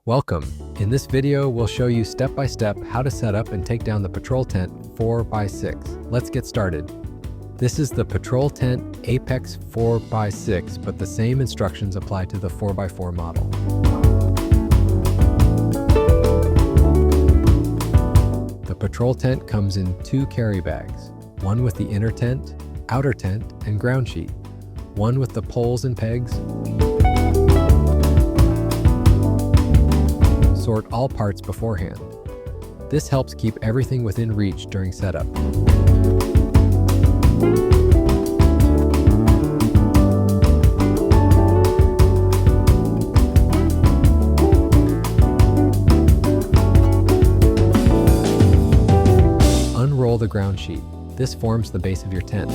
Welcome. In this video, we'll show you step-by-step how to set up and take down the patrol tent 4x6. Let's get started. This is the patrol tent Apex 4x6, but the same instructions apply to the 4x4 model. The patrol tent comes in 2 carry bags, one with the inner tent, outer tent, and ground sheet, one with the poles and pegs. Sort all parts beforehand. This helps keep everything within reach during setup. Unroll the ground sheet. This forms the base of your tent.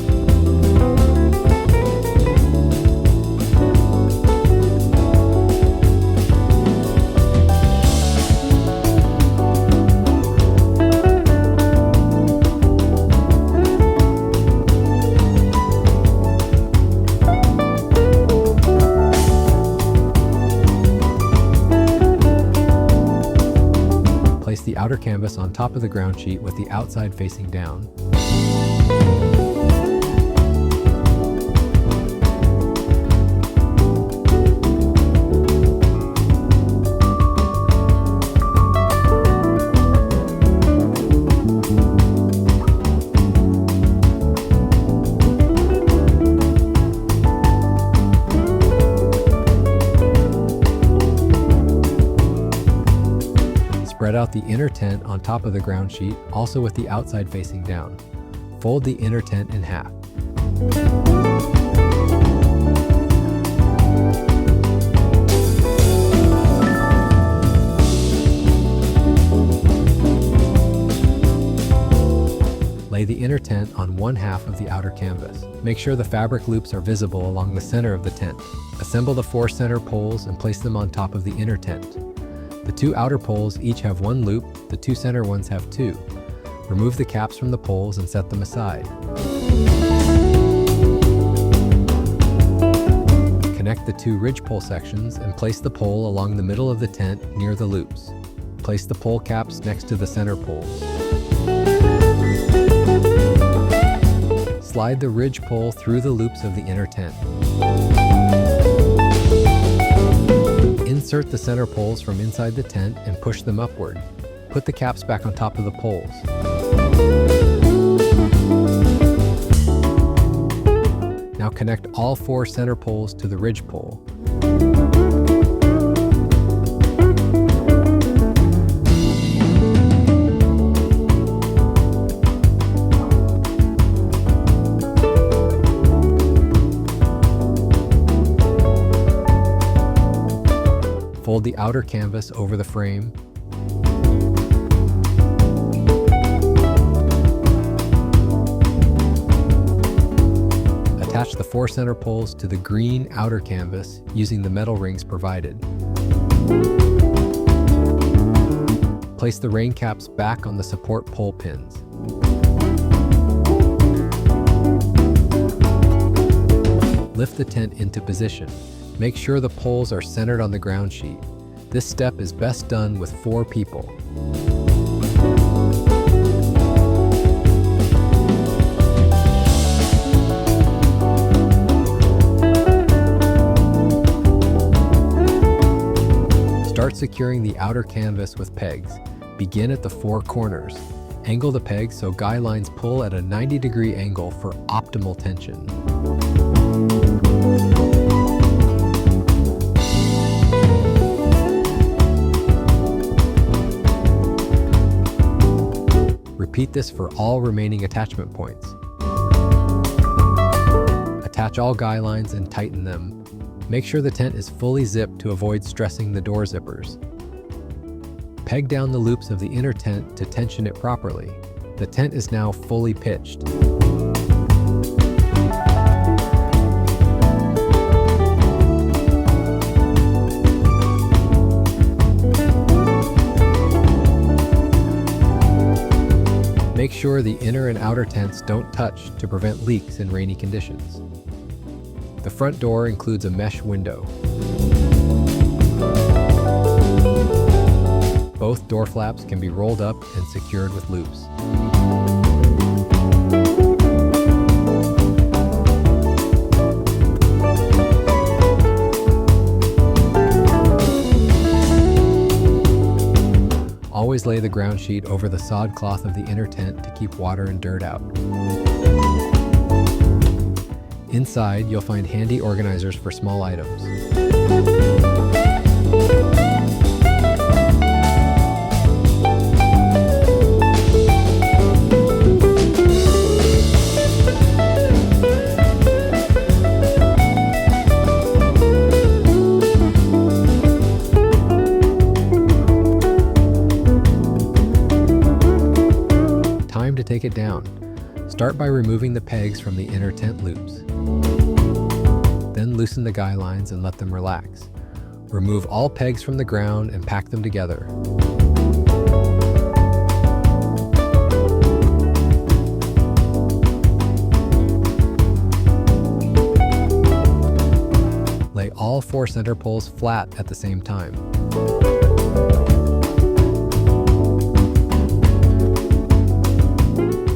Place the outer canvas on top of the ground sheet with the outside facing down. Spread out the inner tent on top of the ground sheet, also with the outside facing down. Fold the inner tent in half. Lay the inner tent on one half of the outer canvas. Make sure the fabric loops are visible along the center of the tent. Assemble the 4 center poles and place them on top of the inner tent. The 2 outer poles each have 1 loop, the 2 center ones have 2. Remove the caps from the poles and set them aside. Connect the 2 ridge pole sections and place the pole along the middle of the tent near the loops. Place the pole caps next to the center poles. Slide the ridge pole through the loops of the inner tent. Insert the center poles from inside the tent and push them upward. Put the caps back on top of the poles. Now connect all 4 center poles to the ridge pole. Fold the outer canvas over the frame. Attach the 4 center poles to the green outer canvas using the metal rings provided. Place the rain caps back on the support pole pins. Lift the tent into position. Make sure the poles are centered on the ground sheet. This step is best done with 4 people. Start securing the outer canvas with pegs. Begin at the 4 corners. Angle the pegs so guy lines pull at a 90-degree angle for optimal tension. Repeat this for all remaining attachment points. Attach all guy lines and tighten them. Make sure the tent is fully zipped to avoid stressing the door zippers. Peg down the loops of the inner tent to tension it properly. The tent is now fully pitched. Make sure the inner and outer tents don't touch to prevent leaks in rainy conditions. The front door includes a mesh window. Both door flaps can be rolled up and secured with loops. Always lay the ground sheet over the sod cloth of the inner tent to keep water and dirt out. Inside, you'll find handy organizers for small items. Time to take it down. Start by removing the pegs from the inner tent loops. Then loosen the guy lines and let them relax. Remove all pegs from the ground and pack them together. Lay all 4 center poles flat at the same time.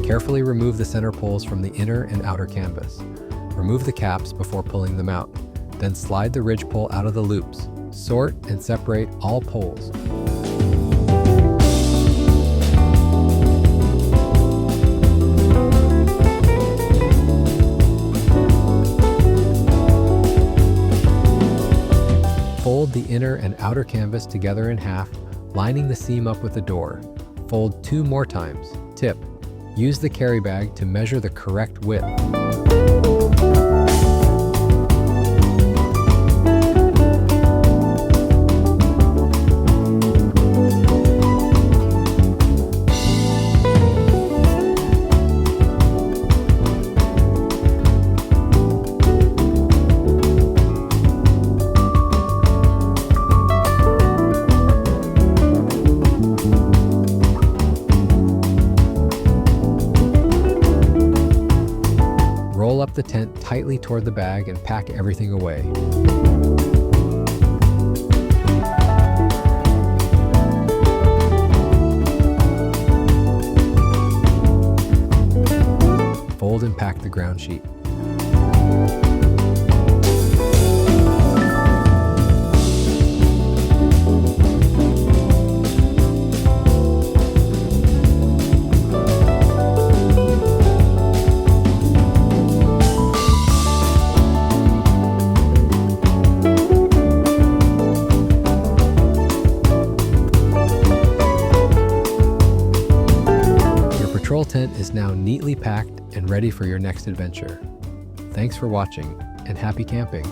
Carefully remove the center poles from the inner and outer canvas. Remove the caps before pulling them out. Then slide the ridge pole out of the loops. Sort and separate all poles. Fold the inner and outer canvas together in half, lining the seam up with the door. Fold 2 more times. Tip: use the carry bag to measure the correct width. Roll up the tent tightly toward the bag and pack everything away. Fold and pack the ground sheet. Patrol tent is now neatly packed and ready for your next adventure. Thanks for watching, and happy camping!